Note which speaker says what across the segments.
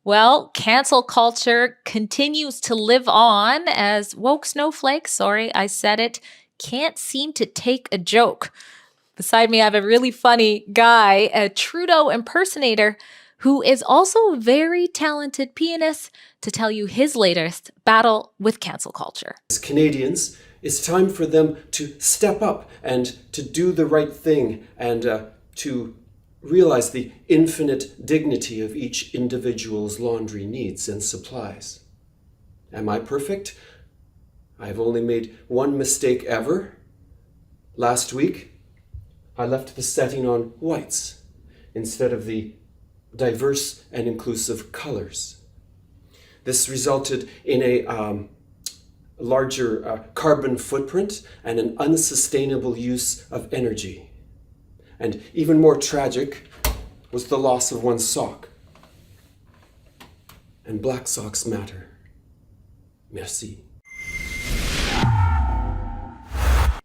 Speaker 1: Well, cancel culture continues to live on as woke snowflakes, sorry, I said it, can't seem to take a joke. Beside me, I have a really funny guy, a Trudeau impersonator, who is also a very talented pianist to tell you his latest battle with cancel culture.
Speaker 2: As Canadians, it's time for them to step up and to do the right thing and to realize the infinite dignity of each individual's laundry needs and supplies. Am I perfect? I've only made one mistake ever. Last week, I left the setting on whites instead of the diverse and inclusive colors. This resulted in a larger carbon footprint and an unsustainable use of energy. And even more tragic was the loss of one sock. And black socks matter. Merci.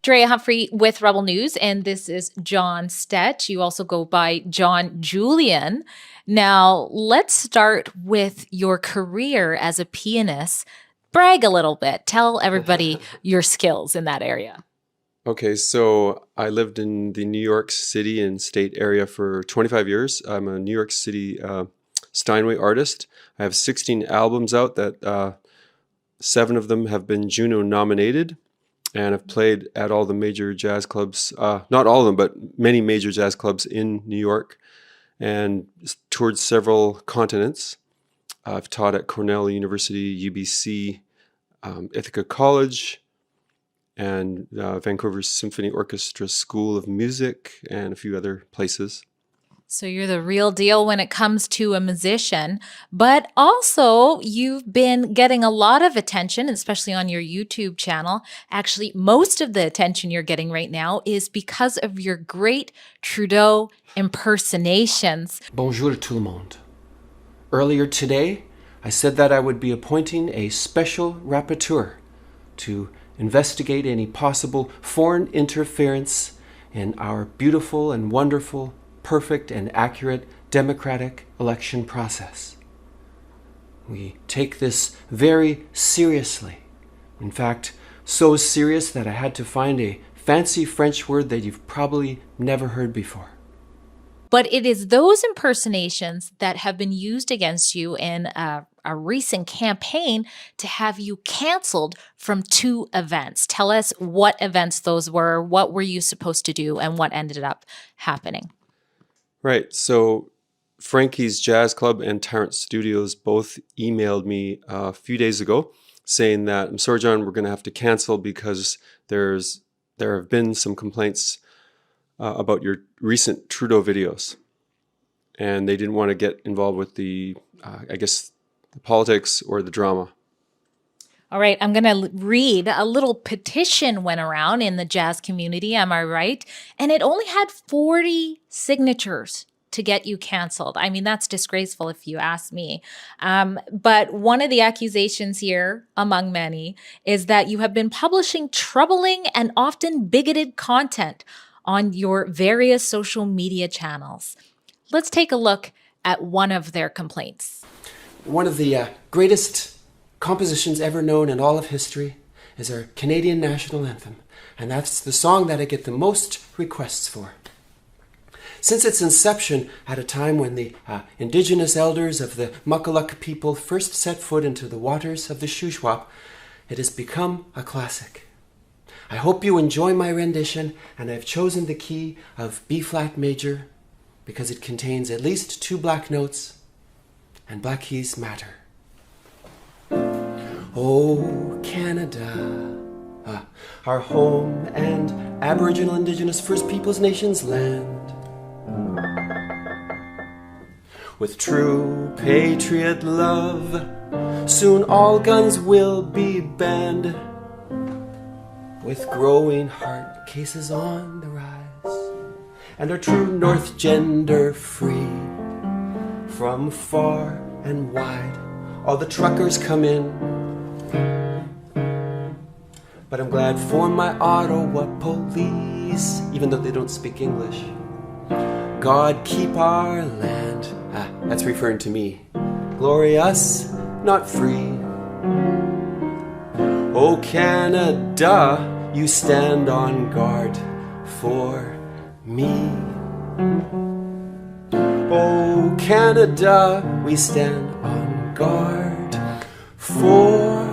Speaker 1: Drea Humphrey with Rebel News, and this is John Stetch. You also go by John Julian. Now, let's start with your career as a pianist. Brag a little bit. Tell everybody your skills in that area.
Speaker 3: Okay, so I lived in the New York City and state area for 25 years. I'm a New York City Steinway artist. I have 16 albums out that 7 of them have been Juno nominated, and I've played at all the major jazz clubs, not all of them, but many major jazz clubs in New York, and toured several continents. I've taught at Cornell University, UBC, Ithaca College, and Vancouver Symphony Orchestra School of Music, and a few other places.
Speaker 1: So you're the real deal when it comes to a musician, but also you've been getting a lot of attention, especially on your YouTube channel. Actually, most of the attention you're getting right now is because of your great Trudeau impersonations.
Speaker 2: Bonjour tout le monde. Earlier today, I said that I would be appointing a special rapporteur to investigate any possible foreign interference in our beautiful and wonderful, perfect and accurate democratic election process. We take this very seriously. In fact, so serious that I had to find a fancy French word that you've probably never heard before.
Speaker 1: But it is those impersonations that have been used against you in a recent campaign to have you canceled from 2 events. Tell us what events those were, what were you supposed to do, and what ended up happening.
Speaker 3: Right, so Frankie's Jazz Club and Tarrant Studios both emailed me a few days ago saying that, I'm sorry, John, we're going to have to cancel because there have been some complaints about your recent Trudeau videos. And they didn't want to get involved with the politics or the drama.
Speaker 1: All right, I'm going to read a little petition went around in the jazz community, am I right? And it only had 40 signatures to get you canceled. I mean, that's disgraceful if you ask me. But one of the accusations here, among many, is that you have been publishing troubling and often bigoted content on your various social media channels. Let's take a look at one of their complaints.
Speaker 2: One of the greatest compositions ever known in all of history is our Canadian national anthem, and that's the song that I get the most requests for. Since its inception at a time when the indigenous elders of the Muckaluk people first set foot into the waters of the Shuswap, it has become a classic. I hope you enjoy my rendition, and I've chosen the key of B-flat major because it contains at least 2 black notes, and black keys matter. Oh, Canada, our home and Aboriginal, Indigenous, First Peoples Nations land. With true patriot love, soon all guns will be banned. With growing heart cases on the rise, and our true North gender free. From far and wide, all the truckers come in. But I'm glad for my Ottawa police, even though they don't speak English. God keep our land, that's referring to me, glorious, not free. Oh, Canada, you stand on guard for me. Oh, Canada, we stand on guard for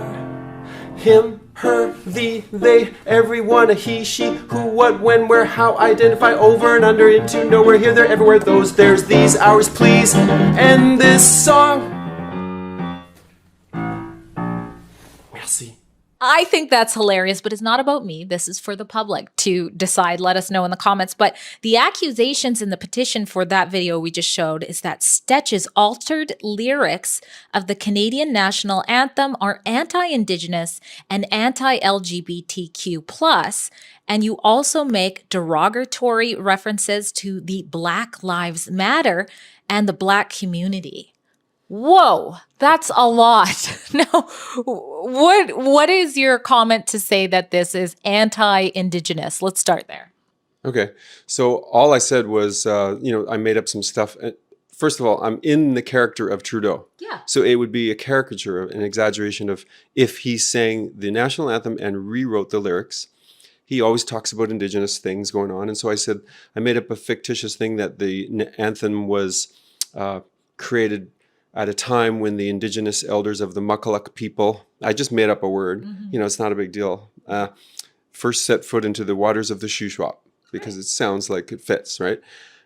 Speaker 2: him, her, thee, they, everyone, a he, she, who, what, when, where, how, identify, over and under, into, nowhere, here, there, everywhere, those, theirs, these, ours, please, end this song. Merci.
Speaker 1: I think that's hilarious, but it's not about me. This is for the public to decide. Let us know in the comments. But the accusations in the petition for that video we just showed is that Stetch's altered lyrics of the Canadian national anthem are anti-Indigenous and anti-LGBTQ+. And you also make derogatory references to the Black Lives Matter and the Black community. Whoa, that's a lot. Now, what is your comment to say that this is anti-Indigenous? Let's start there.
Speaker 3: Okay. So all I said was, I made up some stuff. First of all, I'm in the character of Trudeau.
Speaker 1: Yeah.
Speaker 3: So it would be a caricature, an exaggeration of if he sang the national anthem and rewrote the lyrics. He always talks about Indigenous things going on. And so I said, I made up a fictitious thing that the anthem was created at a time when the Indigenous elders of the Muckaluk people, I just made up a word, it's not a big deal, first set foot into the waters of the Shuswap, because it sounds like it fits, right?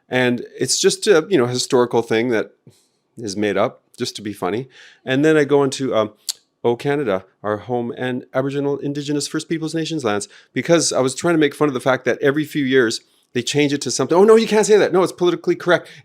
Speaker 3: And it's just a, historical thing that is made up just to be funny. And then I go into, Oh Canada, our home and Aboriginal Indigenous First Peoples Nations lands, because I was trying to make fun of the fact that every few years, they change it to something. Oh, no, you can't say that. No, it's politically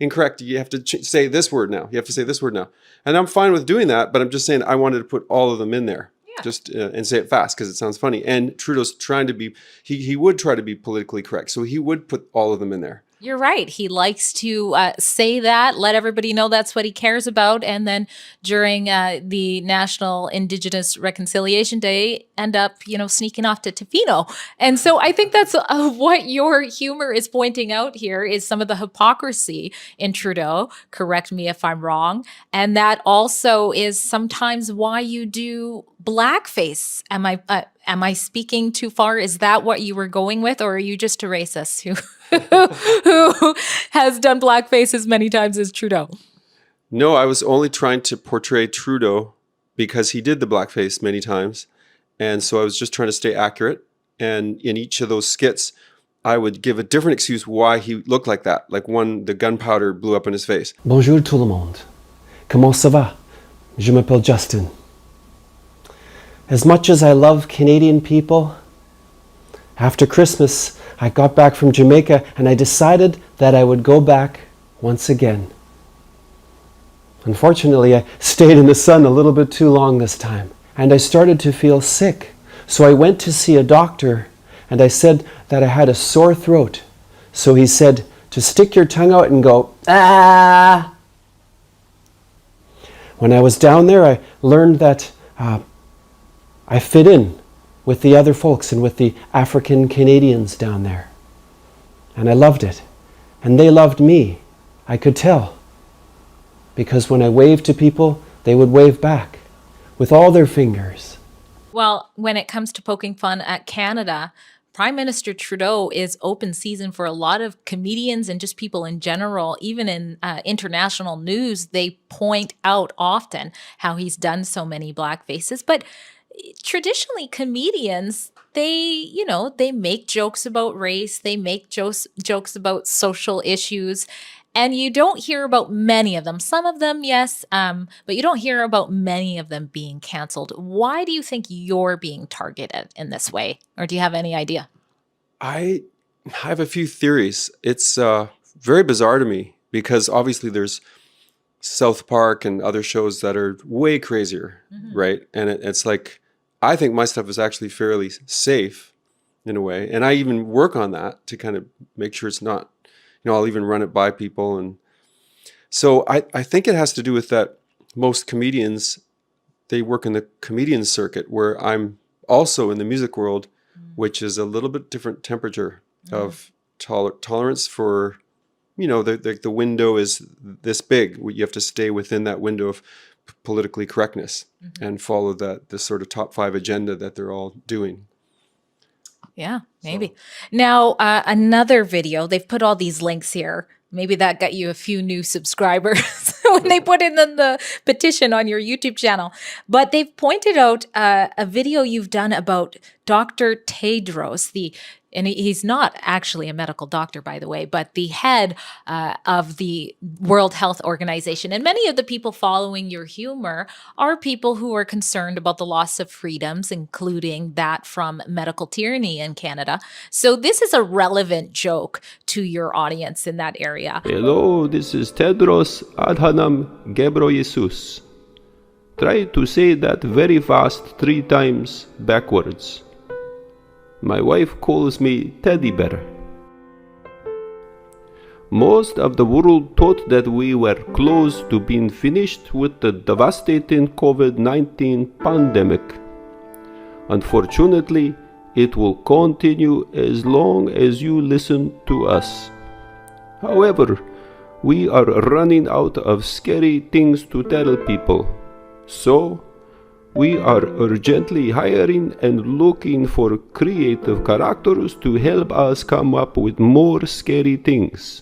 Speaker 3: incorrect. You have to say this word now. You have to say this word now. And I'm fine with doing that, but I'm just saying I wanted to put all of them in there. Yeah. Just and say it fast because it sounds funny. And Trudeau's trying to be, he would try to be politically correct. So he would put all of them in there.
Speaker 1: You're right. He likes to say that, let everybody know that's what he cares about. And then during the National Indigenous Reconciliation Day, end up, sneaking off to Tofino. And so I think that's what your humor is pointing out here is some of the hypocrisy in Trudeau. Correct me if I'm wrong. And that also is sometimes why you do blackface. Am I speaking too far? Is that what you were going with? Or are you just a racist who has done blackface as many times as Trudeau?
Speaker 3: No, I was only trying to portray Trudeau because he did the blackface many times. And so I was just trying to stay accurate. And in each of those skits, I would give a different excuse why he looked like that. Like one, the gunpowder blew up in his face.
Speaker 2: Bonjour tout le monde. Comment ça va? Je m'appelle Justin. As much as I love Canadian people, after Christmas, I got back from Jamaica and I decided that I would go back once again. Unfortunately, I stayed in the sun a little bit too long this time, and I started to feel sick. So I went to see a doctor, and I said that I had a sore throat. So he said to stick your tongue out and go, ah. When I was down there, I learned that I fit in with the other folks and with the African Canadians down there. And I loved it. And they loved me. I could tell. Because when I waved to people, they would wave back with all their fingers.
Speaker 1: Well, when it comes to poking fun at Canada, Prime Minister Trudeau is open season for a lot of comedians and just people in general. Even in international news, they point out often how he's done so many blackfaces. But traditionally, comedians, they make jokes about race, they make jokes about social issues, and you don't hear about many of them. Some of them, yes, but you don't hear about many of them being canceled. Why do you think you're being targeted in this way? Or do you have any idea?
Speaker 3: I have a few theories. It's very bizarre to me because obviously there's South Park and other shows that are way crazier, right? And it's like, I think my stuff is actually fairly safe in a way. And I even work on that to kind of make sure it's not, I'll even run it by people. And so I think it has to do with that most comedians, they work in the comedian circuit where I'm also in the music world, which is a little bit different temperature of tolerance for, the window is this big. You have to stay within that window of politically correctness and follow this sort of top 5 agenda that they're all doing.
Speaker 1: Yeah, maybe. Now, another video, they've put all these links here. Maybe that got you a few new subscribers when they put in the petition on your YouTube channel. But they've pointed out a video you've done about Dr. Tedros, and he's not actually a medical doctor, by the way, but the head of the World Health Organization. And many of the people following your humor are people who are concerned about the loss of freedoms, including that from medical tyranny in Canada. So this is a relevant joke to your audience in that area.
Speaker 4: Hello, this is Tedros Adhanom Ghebreyesus. Try to say that very fast 3 times backwards. My wife calls me Teddy Bear. Most of the world thought that we were close to being finished with the devastating COVID-19 pandemic. Unfortunately, it will continue as long as you listen to us. However, we are running out of scary things to tell people. So, we are urgently hiring and looking for creative characters to help us come up with more scary things.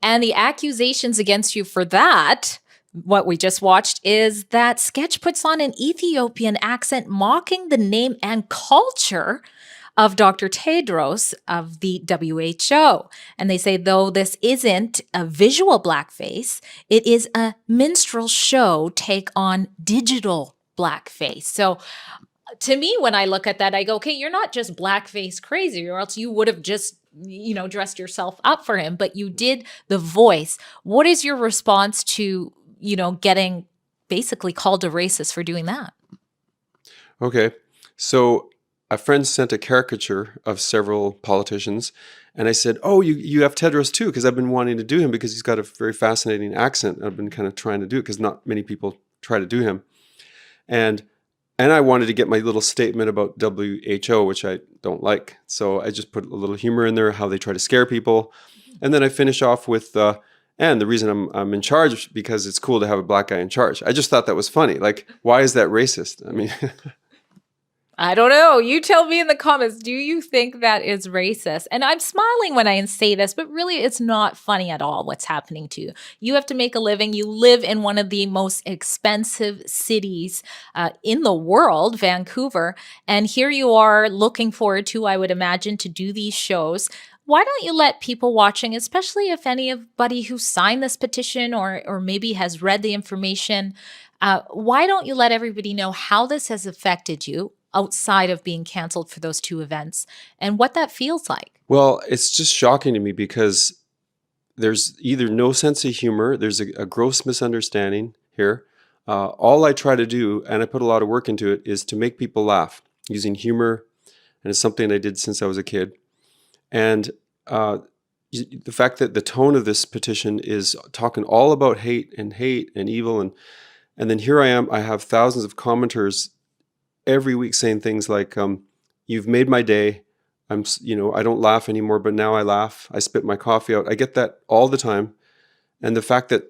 Speaker 1: And the accusations against you for that, what we just watched, is that Sketch puts on an Ethiopian accent mocking the name and culture of Dr. Tedros of the WHO. And they say, though this isn't a visual blackface, it is a minstrel show take on digital blackface. So to me, when I look at that, I go, okay, you're not just blackface crazy, or else you would have just, dressed yourself up for him, but you did the voice. What is your response to, getting basically called a racist for doing that?
Speaker 3: Okay, so a friend sent a caricature of several politicians, and I said, oh, you have Tedros too, because I've been wanting to do him because he's got a very fascinating accent. I've been kind of trying to do it because not many people try to do him. And I wanted to get my little statement about WHO, which I don't like. So I just put a little humor in there, how they try to scare people. And then I finish off with, and the reason I'm in charge, because it's cool to have a black guy in charge. I just thought that was funny. Like, why is that racist? I mean...
Speaker 1: I don't know. You tell me in the comments, do you think that is racist? And I'm smiling when I say this, but really it's not funny at all what's happening to you. You have to make a living. You live in one of the most expensive cities in the world, Vancouver. And here you are looking forward to, I would imagine, to do these shows. Why don't you let people watching, especially if anybody who signed this petition or maybe has read the information, why don't you let everybody know how this has affected you outside of being canceled for those 2 events and what that feels like?
Speaker 3: Well, it's just shocking to me because there's either no sense of humor, there's a gross misunderstanding here. All I try to do, and I put a lot of work into it, is to make people laugh using humor, and it's something I did since I was a kid. And the fact that the tone of this petition is talking all about hate and evil, and then here I am, I have thousands of commenters every week saying things like, you've made my day. I don't laugh anymore, but now I laugh. I spit my coffee out. I get that all the time. And the fact that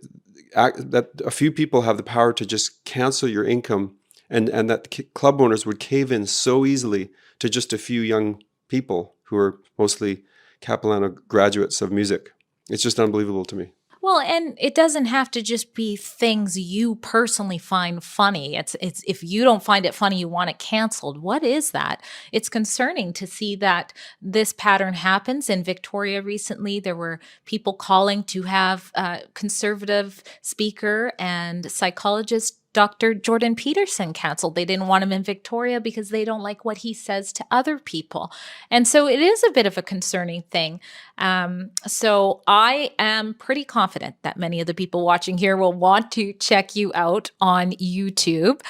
Speaker 3: a few people have the power to just cancel your income, and that club owners would cave in so easily to just a few young people who are mostly Capilano graduates of music. It's just unbelievable to me.
Speaker 1: Well, and it doesn't have to just be things you personally find funny. It's if you don't find it funny, you want it canceled. What is that? It's concerning to see that this pattern happens. In Victoria recently, there were people calling to have conservative speaker and psychologist Dr. Jordan Peterson canceled. They didn't want him in Victoria because they don't like what he says to other people. And so it is a bit of a concerning thing. So I am pretty confident that many of the people watching here will want to check you out on YouTube.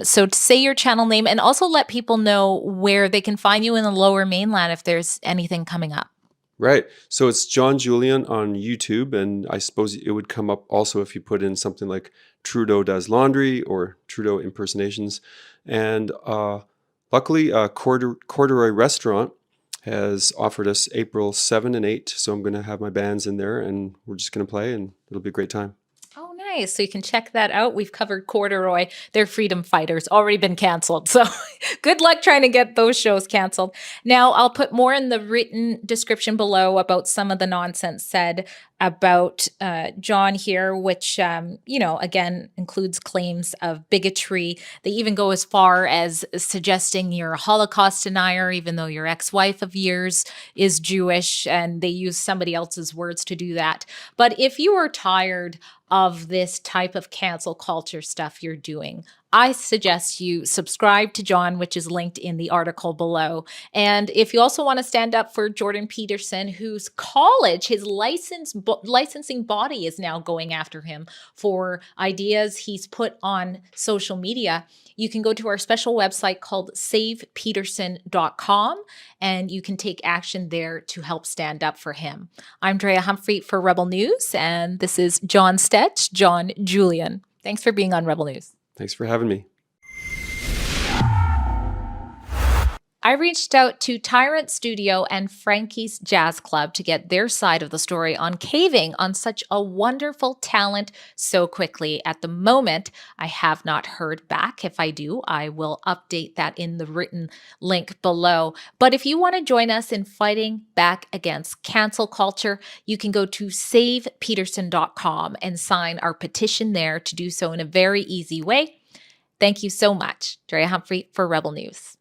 Speaker 1: So say your channel name and also let people know where they can find you in the Lower Mainland if there's anything coming up.
Speaker 3: Right. So it's John Julian on YouTube, and I suppose it would come up also if you put in something like Trudeau Does Laundry or Trudeau Impersonations. And luckily, Corduroy Restaurant has offered us April 7 and 8. So I'm going to have my bands in there, and we're just going to play, and it'll be a great time.
Speaker 1: Oh, nice. Nice. So you can check that out. We've covered Corduroy. They're freedom fighters, already been canceled. So good luck trying to get those shows canceled. Now, I'll put more in the written description below about some of the nonsense said about John here, which, again, includes claims of bigotry. They even go as far as suggesting you're a Holocaust denier, even though your ex-wife of years is Jewish, and they use somebody else's words to do that. But if you are tired of this type of cancel culture stuff you're doing, I suggest you subscribe to John, which is linked in the article below. And if you also want to stand up for Jordan Peterson, whose college, his licensing body is now going after him for ideas he's put on social media, you can go to our special website called savepeterson.com, and you can take action there to help stand up for him. I'm Drea Humphrey for Rebel News, and this is John Stetch, John Julian. Thanks for being on Rebel News.
Speaker 3: Thanks for having me.
Speaker 1: I reached out to Tyrant Studio and Frankie's Jazz Club to get their side of the story on caving on such a wonderful talent so quickly. At the moment, I have not heard back. If I do, I will update that in the written link below. But if you want to join us in fighting back against cancel culture, you can go to savepeterson.com and sign our petition there to do so in a very easy way. Thank you so much. Drea Humphrey for Rebel News.